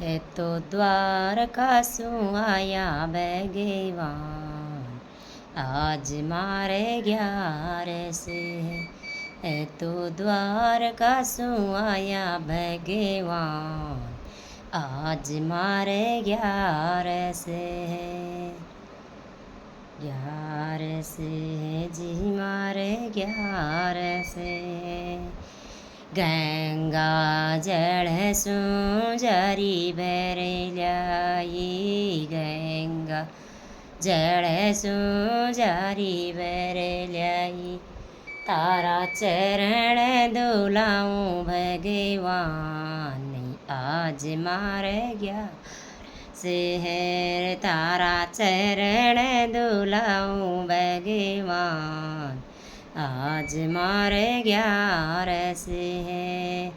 है तो द्वारका શું આયા ભગવાન आज मारे 11 है तो द्वारका શું આયા ભગવાન आज मारे 11 है 11 है जी मारे 11 गंगा जल શું જરી ભરી લ્યાઈ ગંગા જળ શું જરી ભરી લ્યાઈ તારા ચરણ દોલાવું ભગવાન આજ મારે ગયા શહેર તારા ચરણ દોલાવું ભગવાન आज मारे 11 है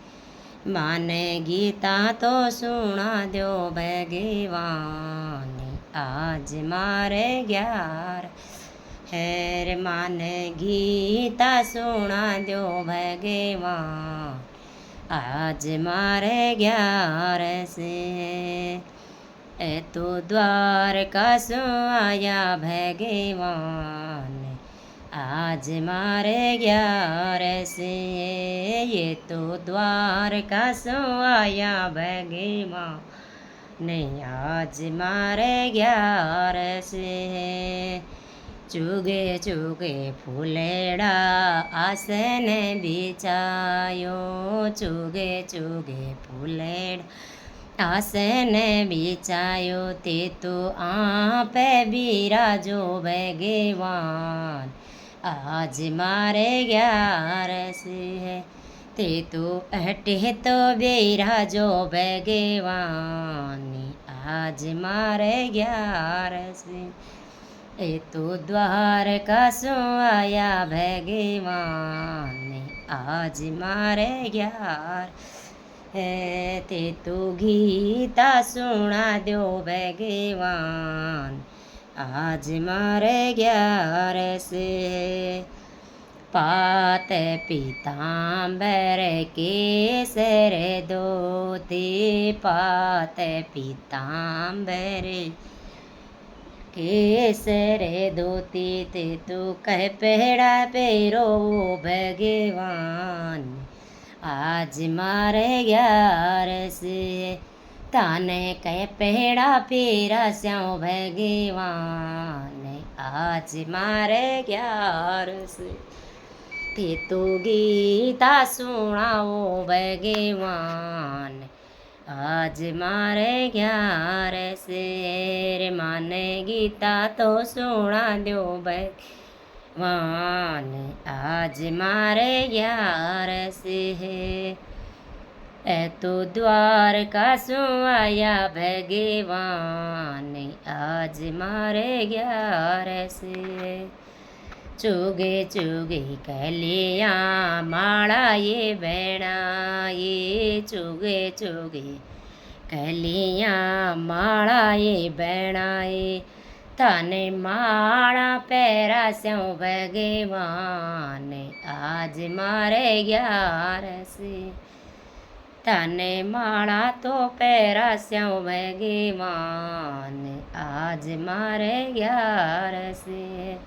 माने गीता तो सुना दो भगवान आज मारे 11 है माने गीता सुना दो भगवान आज मारे 11 है तो द्वारका શું આયા ભગવાન आज मारे 11 ये तो द्वारका શું આયા ભગવાન नहीं आज मारे 11 ચુગે ચુગે ફૂલેડા આસન બિછાયો ચુગે ચુગે ફૂલેડા આસન બિછાયો તે તો આપે બિરાજો ભગવાન आज मारे 11 है ते तो अटे तो बेराजो भगवान आज मारे 11 ए तो द्वारका શું આયા ભગવાન आज मारे 11 है ते तो गीता सुना दो भगवान आज मारे 11 पात पीताम्बर केसर धोती पात पीताम्बर केसर धोती ते तू कह पहड़ा पेरो भगवान आज मारे 11 ताने कह पहड़ा पेरा स्याओ भगवान आज मारे 11 ते तो गीता सुनाओ भगवान आज मारे 11 माने गीता तो सुना दो भगवान आज मारे 11 है तो द्वारका શું આયા ભગવાન आज मारे 11 चुगे चुगे कलिया माड़ा ये बेणाए चुगे चुगे कलिया माड़ा ये बेणाए तने माड़ा पैरा स्यों भगवान आज मारे 11 तने माड़ा तो पैरा स्यों भगवान आज मारे 11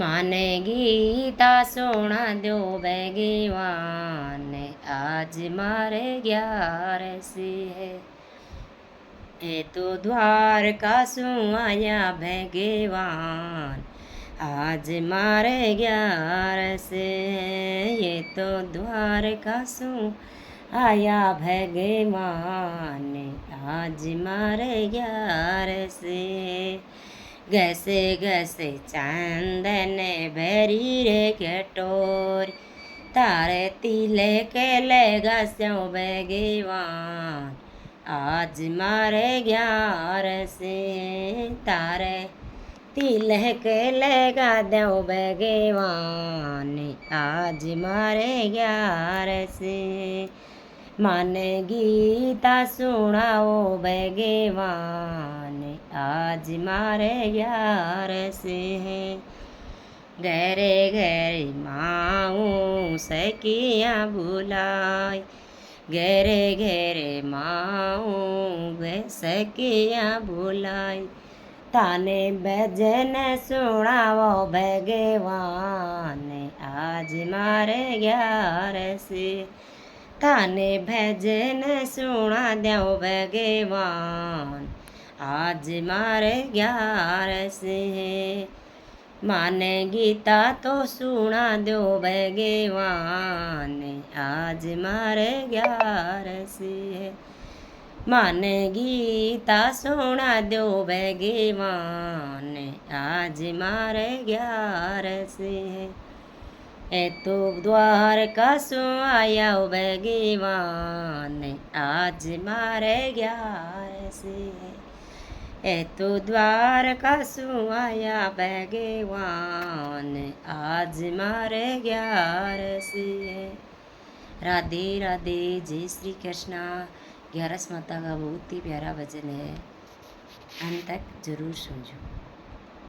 माने गीता सुना दो भगवान आज मारे 11 है ये तो द्वारका શું આયા ભગવાન आज मारे 11 ये तो द्वारका શું આયા ભગવાન आज मारे 11 घसे घसे चांदन भरी रे कटोर तारे तिलक लगा स्यों भगवान आज मारे 11 तारे तिलक लगा दो भगवान आज मारे 11 माने गीता सुनाओ भगवान आज मारे 11 घरे घरे माऊँ सखियाँ बुलाए घेरे घेरे माऊं सकिया भुलाई। ताने भजन सुनावो भगवान आज मारे 11 ताने भजन सुना दो भगवान आज मारे 11 माने गीता तो सुना दो भगवान आज मारे 11 माने गीता सुना दो भगवान आज मारे 11 ए तो द्वारका सो आया भगवान आज मारे 11 ए तो द्वारका सो आया भगवान आज मारे 11 राधे राधे जय श्री कृष्णा। 11 माता का बहुत ही प्यारा भजन है, अंत तक जरूर सुनजो।